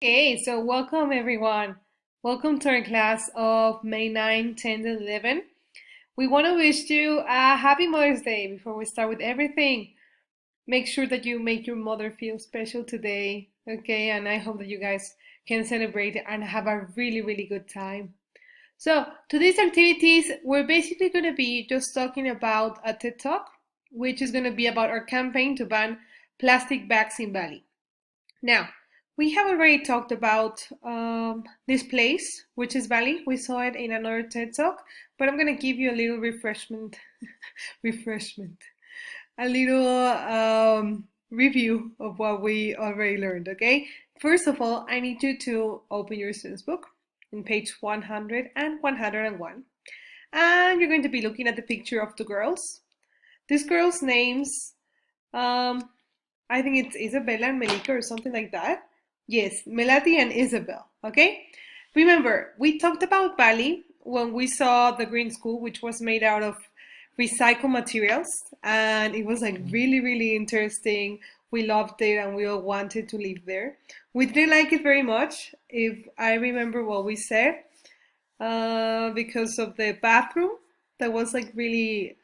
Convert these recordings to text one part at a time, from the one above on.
Okay, so welcome everyone. Welcome to our class of May 9, 10, and 11. We want to wish you a happy Mother's Day. Before we start with everything, make sure that you make your mother feel special today, okay? And I hope that you guys can celebrate and have a really, really good time. So, today's activities, we're basically going to be just talking about a TED Talk, which is going to be about our campaign to ban plastic bags in Bali. Now, we have already talked about this place, which is Bali. We saw it in another TED Talk, but I'm gonna give you a little refreshment, a little review of what we already learned. Okay. First of all, I need you to open your student's book in page 100 and 101, and you're going to be looking at the picture of two girls. These girls' names um, I think it's Isabella and Melika or something like that. Yes, Melati and Isabel. Okay? Remember, we talked about Bali when we saw the green school, which was made out of recycled materials, and it was like really, really interesting. We loved it and we all wanted to live there. We didn't like it very much, if I remember what we said, because of the bathroom that was like really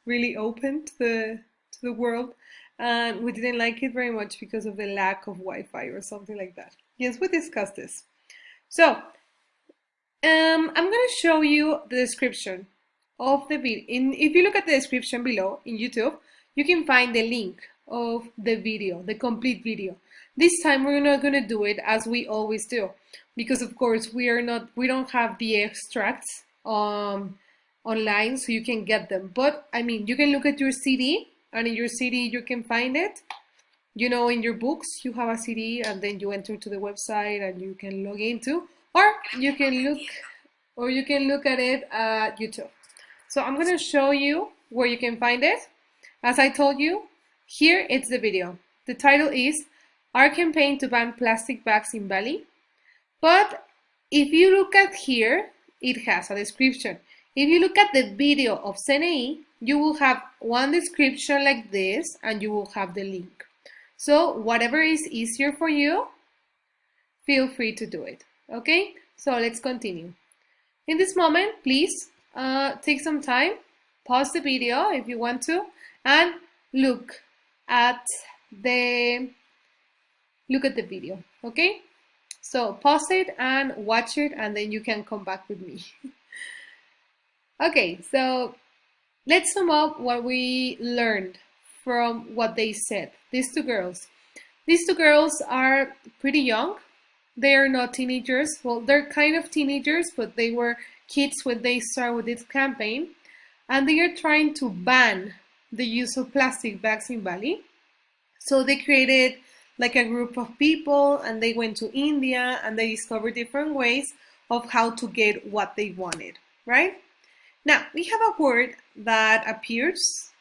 really open to the world, and we didn't like it very much because of the lack of Wi-Fi or something like that. Yes, we discussed this. So, I'm gonna show you the description of the video. If you look at the description below in YouTube, you can find the link of the video, the complete video. This time we're not gonna do it as we always do, because of course we don't have the extracts online so you can get them. But I mean, you can look at your CD, and in your CD you can find it. You know, in your books you have a CD, and then you enter to the website and you can log into, or you can look at it at YouTube. So I'm going to show you where you can find it. As I told you, here it's the video. The title is Our Campaign to Ban Plastic Bags in Bali. But if you look at here, it has a description. If you look at the video of CENEI, you will have one description like this, and you will have the link. So whatever is easier for you, feel free to do it. Okay, so let's continue. In this moment, please take some time, pause the video if you want to, and look at the video. Okay, so pause it and watch it, and then you can come back with me. Okay, so let's sum up what we learned from what they said. These two girls are pretty young. They are not teenagers. Well, they're kind of teenagers, but they were kids when they started with this campaign. And they are trying to ban the use of plastic bags in Bali. So they created like a group of people, and they went to India, and they discovered different ways of how to get what they wanted, right? Now, we have a word that appears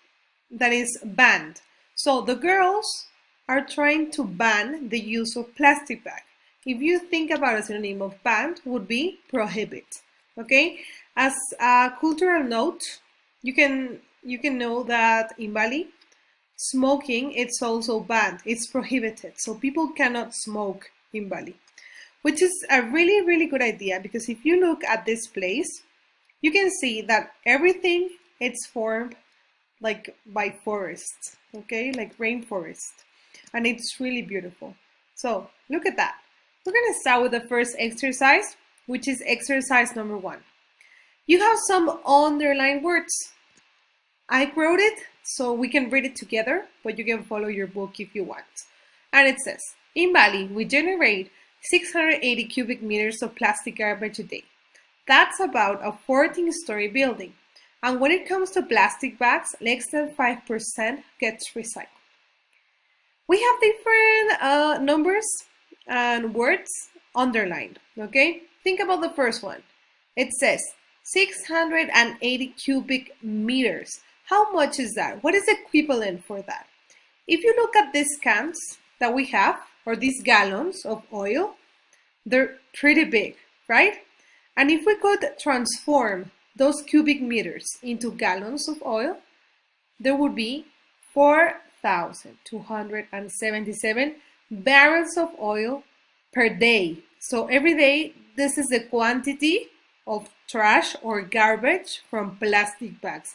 that is banned. So the girls are trying to ban the use of plastic bag. If you think about a synonym of banned, would be prohibit. Okay? As a cultural note, you can know that in Bali, smoking it's also banned. It's prohibited. So people cannot smoke in Bali, which is a really, really good idea, because if you look at this place, you can see that everything it's formed like by forests, okay, like rainforest, and it's really beautiful. So look at that. We're gonna start with the first exercise, which is exercise number 1. You have some underlined words. I wrote it so we can read it together, but you can follow your book if you want. And it says, in Bali, we generate 680 cubic meters of plastic garbage a day. That's about a 14-story building. And when it comes to plastic bags, less than 5% gets recycled. We have different numbers and words underlined, okay? Think about the first one. It says 680 cubic meters. How much is that? What is the equivalent for that? If you look at these cans that we have, or these gallons of oil, they're pretty big, right? And if we could transform those cubic meters into gallons of oil, there would be 4,277 barrels of oil per day. So every day, this is the quantity of trash or garbage from plastic bags.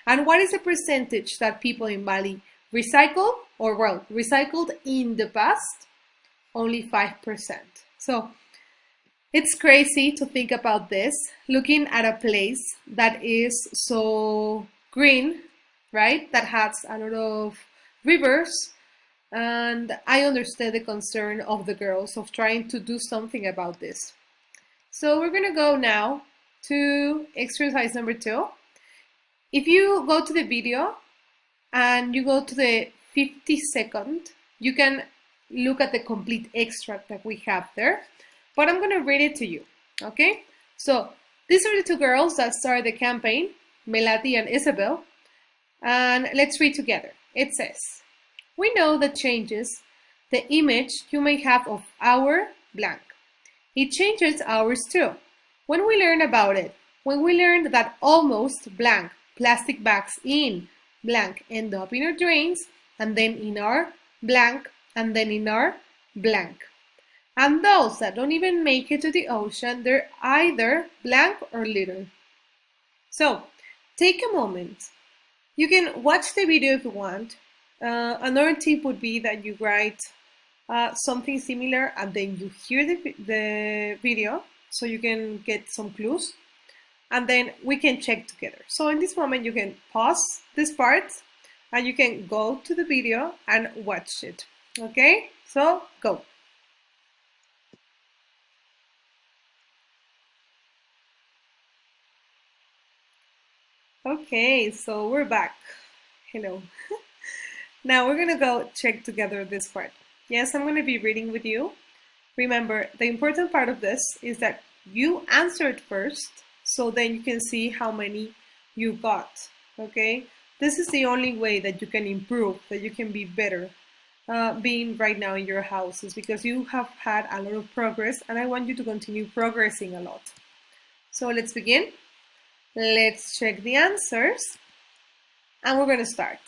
And what is the percentage that people in Bali recycle or, well, recycled in the past? Only 5%. So it's crazy to think about this, looking at a place that is so green, right? That has a lot of rivers, and I understand the concern of the girls of trying to do something about this. So we're gonna go now to exercise number 2. If you go to the video and you go to the 50-second, you can look at the complete extract that we have there, but I'm gonna read it to you, okay? So these are the 2 girls that started the campaign, Melati and Isabel, and let's read together. It says, we know that changes the image you may have of our blank. It changes ours too. When we learn about it, when we learn that almost blank plastic bags in blank end up in our drains, and then in our blank, and then in our blank. And those that don't even make it to the ocean, they're either blank or litter. So take a moment. You can watch the video if you want. Another tip would be that you write something similar and then you hear the video so you can get some clues, and then we can check together. So in this moment you can pause this part and you can go to the video and watch it. Okay, so go. Okay, so we're back. Hello. Now we're gonna go check together this part. Yes, I'm gonna be reading with you. Remember, the important part of this is that you answered first, so then you can see how many you got, okay? This is the only way that you can improve, that you can be better being right now in your house, is because you have had a lot of progress and I want you to continue progressing a lot. So let's begin. Let's check the answers and we're gonna start.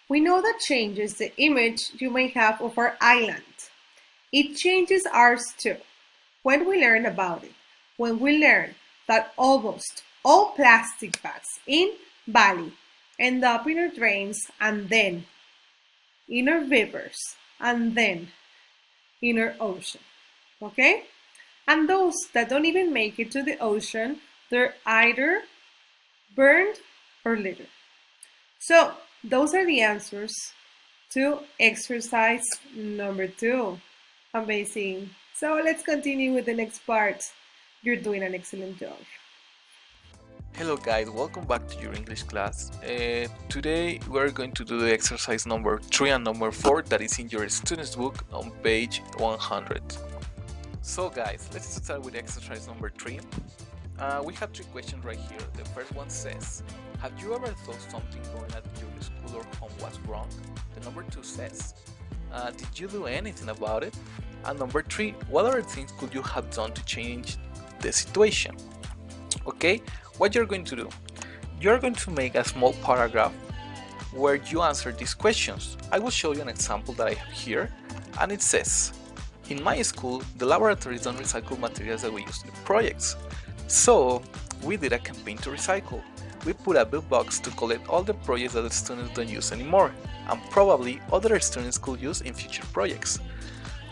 We know that changes the image you may have of our island. It changes ours too. When we learn about it, when we learn that almost all plastic bags in Bali end up in our drains and then in our rivers and then in our ocean, okay? And those that don't even make it to the ocean, they're either burned or littered. So those are the answers to exercise number 2. Amazing. So let's continue with the next part. You're doing an excellent job. Hello guys, welcome back to your English class. Today we're going to do the exercise number 3 and number 4 that is in your student's book on page 100. So guys, let's start with exercise number 3. We have 3 questions right here. The first one says, have you ever thought something going at your school or home was wrong? The number 2 says, did you do anything about it? And number 3, what other things could you have done to change the situation? Okay, what you're going to do, you're going to make a small paragraph where you answer these questions. I will show you an example that I have here, and it says, in my school, the laboratories don't recycle materials that we use in projects. So we did a campaign to recycle. We put a big box to collect all the projects that the students don't use anymore, and probably other students could use in future projects.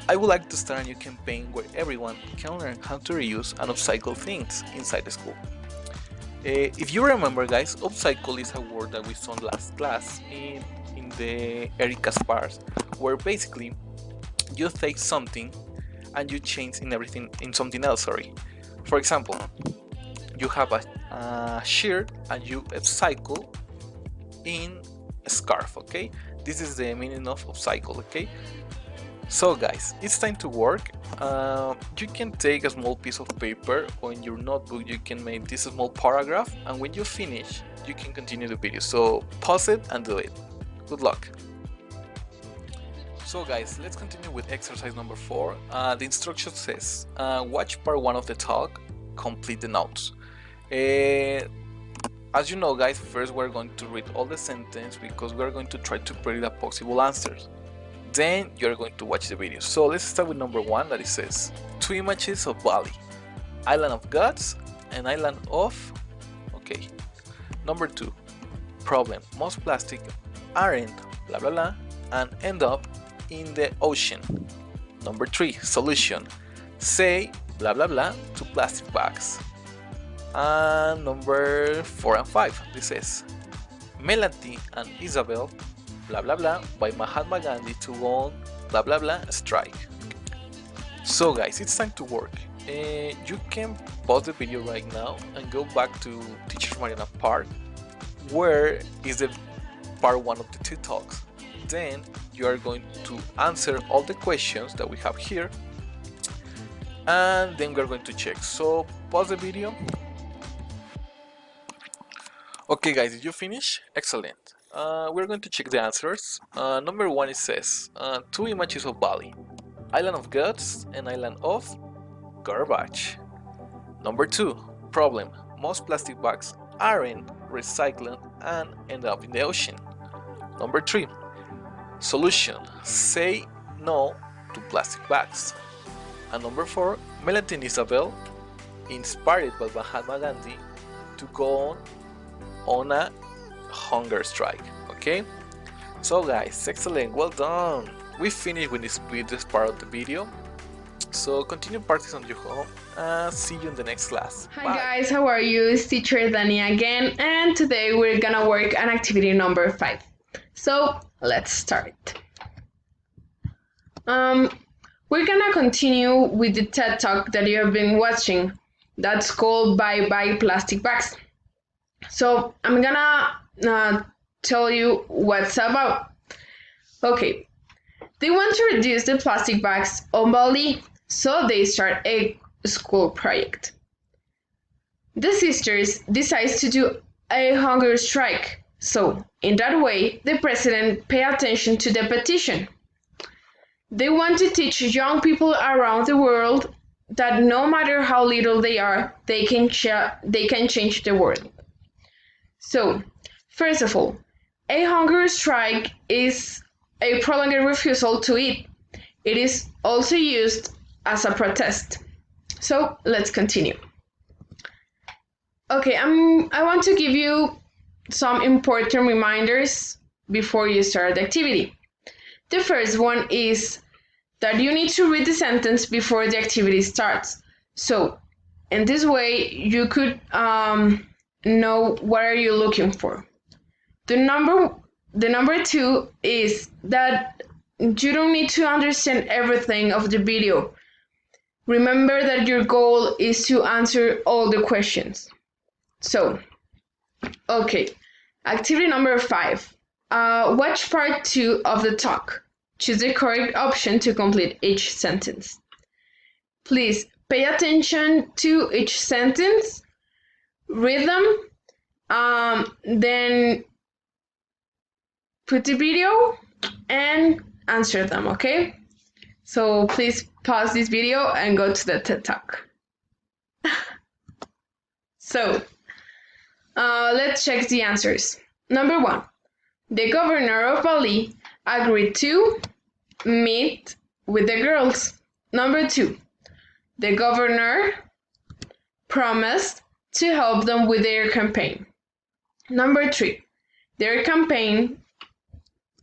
I would like to start a new campaign where everyone can learn how to reuse and upcycle things inside the school. If you remember guys, upcycle is a word that we saw in last class in the Erica's part, where basically you take something and you change in something else, For example, you have a shirt and you upcycle in a scarf, okay? This is the meaning of upcycle, okay? So guys, it's time to work. You can take a small piece of paper or in your notebook you can make this small paragraph, and when you finish you can continue the video. So pause it and do it. Good luck. So guys, let's continue with exercise number 4. The instruction says, watch part 1 of the talk, complete the notes. As you know guys, first we're going to read all the sentence because we're going to try to predict the possible answers. Then you're going to watch the video. So let's start with number 1, that it says 2 images of Bali, island of gods and island of, okay. Number 2, problem, most plastic aren't blah blah blah and end up in the ocean. Number 3, solution, say blah blah blah to plastic bags. And number 4 and 5, this is Melanie and Isabel blah blah blah by Mahatma Gandhi to go on blah blah blah strike. So guys, it's time to work. You can pause the video right now and go back to Teacher Mariana part, where is the part 1 of the 2 talks. Then you are going to answer all the questions that we have here, and then we're going to check. So pause the video. Okay guys, did you finish? Excellent. We're going to check the answers. Number 1, it says 2 images of Bali, island of gods and island of garbage. Number 2, problem, most plastic bags aren't recycled and end up in the ocean. Number 3, solution, say no to plastic bags. And number 4, Melanie and Isabel, inspired by Mahatma Gandhi, to go on a hunger strike. Okay, so guys, excellent, well done. We finished with this part of the video, so continue practice on your home and see you in the next class. Hi Bye. guys, how are you? It's teacher Dani again, and today we're gonna work on activity number 5. So let's start. We're gonna continue with the TED Talk that you have been watching. That's called Bye Bye Plastic Bags. So I'm gonna tell you what's about. Okay, they want to reduce the plastic bags on Bali, so they start a school project. The sisters decide to do a hunger strike, so in that way the president pay attention to the petition. They want to teach young people around the world that no matter how little they are, they can change the world. So, first of all, a hunger strike is a prolonged refusal to eat. It is also used as a protest. So, let's continue. Okay, I want to give you some important reminders before you start the activity. The first one is that you need to read the sentence before the activity starts. So, in this way, you could know what are you looking for. The number 2 is that you don't need to understand everything of the video. Remember that your goal is to answer all the questions. So, okay, activity number 5. Watch part 2 of the talk. Choose the correct option to complete each sentence. Please pay attention to each sentence, read them, then put the video and answer them, okay? So please pause this video and go to the TED Talk. So, let's check the answers. Number 1, the governor of Bali agreed to meet with the girls. Number 2, the governor promised to help them with their campaign. Number 3, their campaign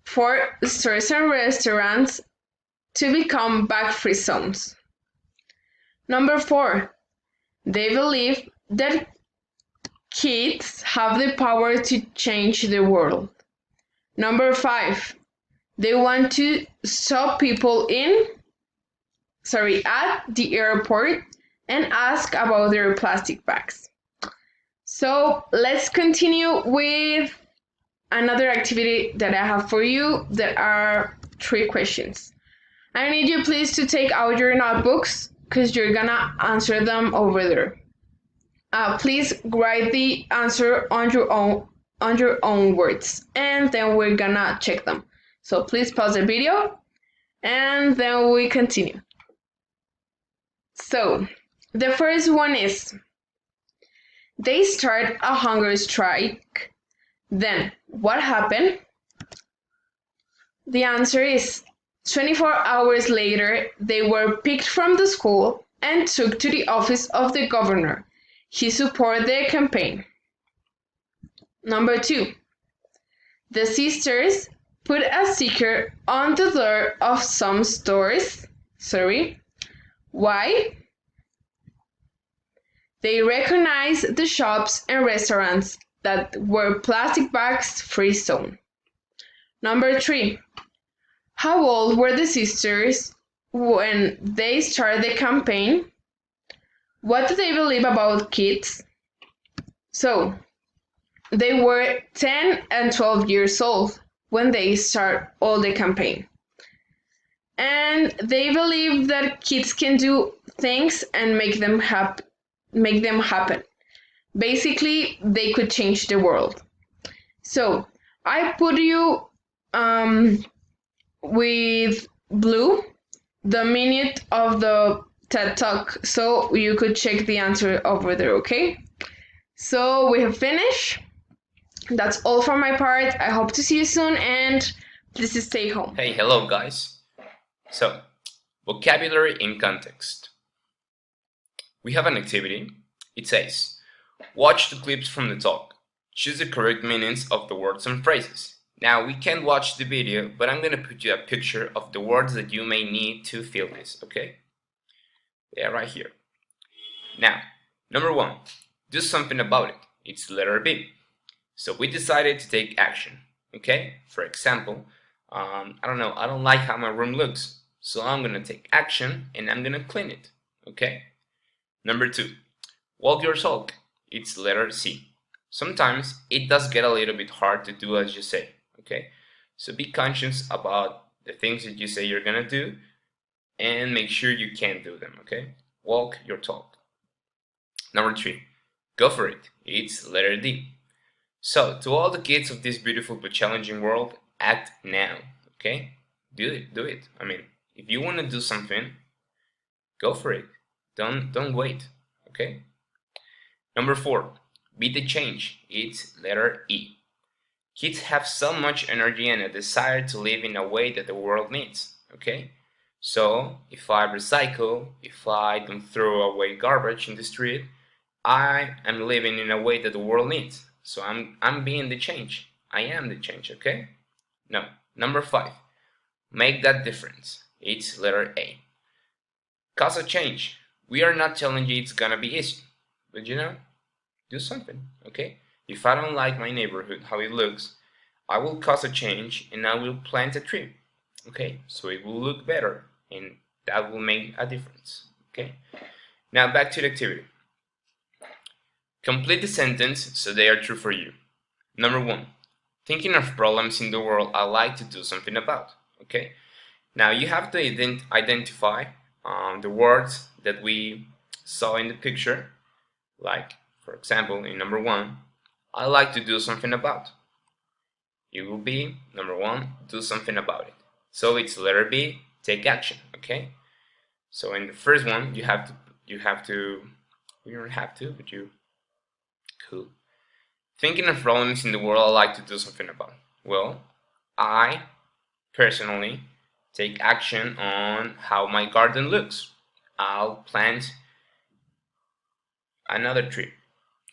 for stores and restaurants to become bag-free zones. Number 4, they believe that kids have the power to change the world. Number 5, they want to stop people at the airport and ask about their plastic bags. So let's continue with another activity that I have for you. There are 3 questions. I need you please to take out your notebooks because you're gonna answer them over there. Please write the answer on your own words, and then we're gonna check them. So please pause the video and then we continue. So the first one is, they start a hunger strike. Then what happened? The answer is 24 hours later, they were picked from the school and took to the office of the governor. He supported their campaign. Number 2. The sisters put a sticker on the door of some stores. Why? They recognized the shops and restaurants that were plastic bags free zone. Number 3. How old were the sisters when they started the campaign? What do they believe about kids? So, they were 10 and 12 years old when they start all the campaign. And they believe that kids can do things and make them happen. Basically, they could change the world. So, I put you with blue the minute of the TED Talk so you could check the answer over there, okay? So we have finished. That's all for my part. I hope to see you soon and please stay home. Hey, hello guys. So, vocabulary in context. We have an activity. It says, watch the clips from the talk. Choose the correct meanings of the words and phrases. Now, we can't watch the video, but I'm going to put you a picture of the words that you may need to feel this, okay? They are right here. Now, number 1, do something about it. It's letter B. So we decided to take action, okay? For example, I don't know, I don't like how my room looks. So I'm going to take action and I'm going to clean it, okay? Number 2, walk your talk. It's letter C. Sometimes it does get a little bit hard to do as you say, okay? So be conscious about the things that you say you're going to do and make sure you can do them, okay? Walk your talk. Number 3, go for it. It's letter D. So, to all the kids of this beautiful but challenging world, act now, okay? Do it. I mean, if you want to do something, go for it. Don't wait, okay? Number 4, be the change. It's letter E. Kids have so much energy and a desire to live in a way that the world needs, okay? So, if I recycle, if I don't throw away garbage in the street, I am living in a way that the world needs. So I'm being the change. I am the change, okay? No. Number 5, make that difference. It's letter A. Cause a change. We are not telling you it's gonna be easy, but you know, do something, okay? If I don't like my neighborhood, how it looks, I will cause a change and I will plant a tree, okay? So it will look better and that will make a difference, okay? Now back to the activity. Complete the sentence so they are true for you. Number 1, thinking of problems in the world I like to do something about, okay? Now you have to identify the words that we saw in the picture, like, for example, in number 1, I like to do something about. It will be, number 1, do something about it. So it's letter B, take action, okay? So in the first one, you don't have to, but you cool. Thinking of problems in the world I like to do something about. Well, I personally take action on how my garden looks. I'll plant another tree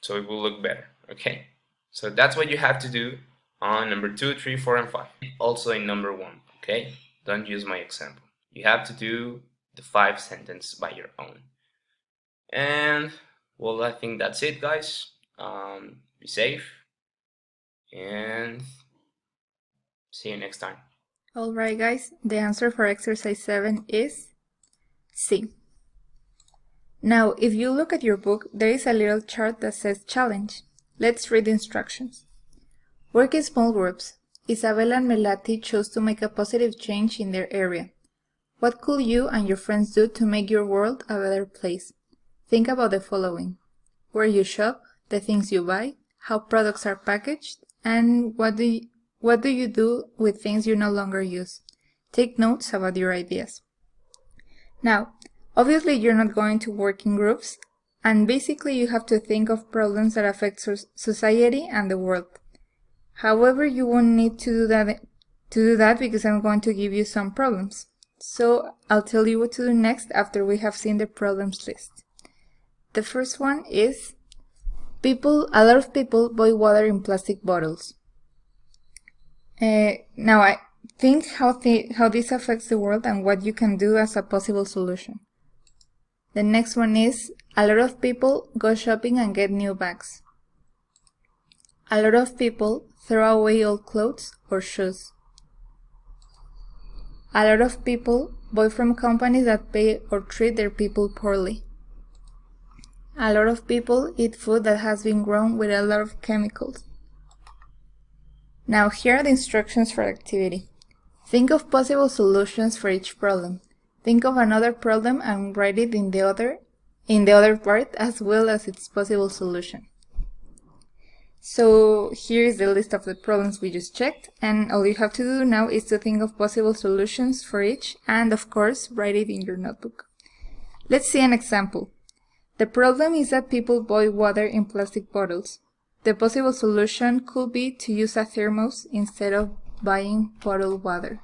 so it will look better, okay? So that's what you have to do on number 2, 3, 4, and 5. Also in number 1, okay? Don't use my example. You have to do the 5 sentence by your own. And well, I think that's it, guys. Be safe and see you next time. Alright guys, the answer for exercise 7 is C. Now, if you look at your book, there is a little chart that says challenge. Let's read the instructions. Work in small groups. Isabel and Melati chose to make a positive change in their area. What could you and your friends do to make your world a better place? Think about the following: where you shop, the things you buy, how products are packaged, and what do you do with things you no longer use? Take notes about your ideas. Now, obviously you're not going to work in groups, and basically you have to think of problems that affect society and the world. However, you won't need to do that to do that because I'm going to give you some problems. So I'll tell you what to do next after we have seen the problems list. The first one is a lot of people boil water in plastic bottles. Now I think how this affects the world and what you can do as a possible solution. The next one is a lot of people go shopping and get new bags. A lot of people throw away old clothes or shoes. A lot of people buy from companies that pay or treat their people poorly. A lot of people eat food that has been grown with a lot of chemicals. Now here are the instructions for the activity. Think of possible solutions for each problem. Think of another problem and write it in the other part as well as its possible solution. So here is the list of the problems we just checked, and all you have to do now is to think of possible solutions for each and of course write it in your notebook. Let's see an example. The problem is that people boil water in plastic bottles. The possible solution could be to use a thermos instead of buying bottled water.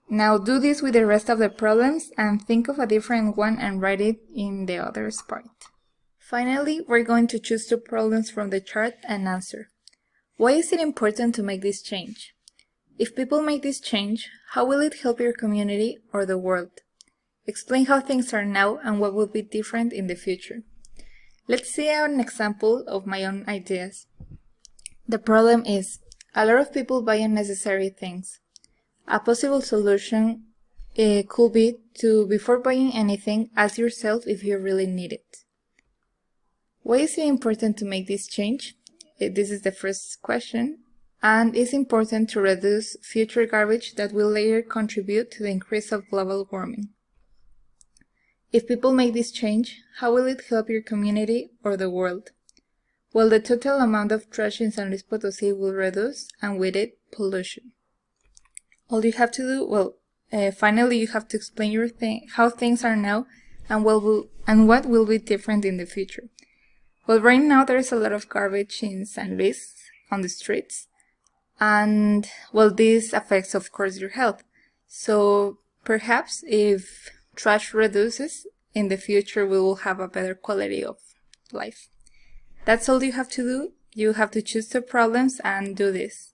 Now do this with the rest of the problems and think of a different one and write it in the others part. Finally, we're going to choose 2 problems from the chart and answer. Why is it important to make this change? If people make this change, how will it help your community or the world? Explain how things are now and what will be different in the future. Let's see an example of my own ideas. The problem is, a lot of people buy unnecessary things. A possible solution could be to, before buying anything, ask yourself if you really need it. Why is it important to make this change? This is the first question. And it's important to reduce future garbage that will later contribute to the increase of global warming. If people make this change, how will it help your community or the world? Well, the total amount of trash in San Luis Potosí will reduce, and with it, pollution. All you have to do, finally you have to explain how things are now and what will be different in the future. Well, right now there's a lot of garbage in San Luis on the streets, and well, this affects of course your health. So perhaps if trash reduces, in the future we will have a better quality of life. That's all you have to do. You have to choose 2 problems and do this.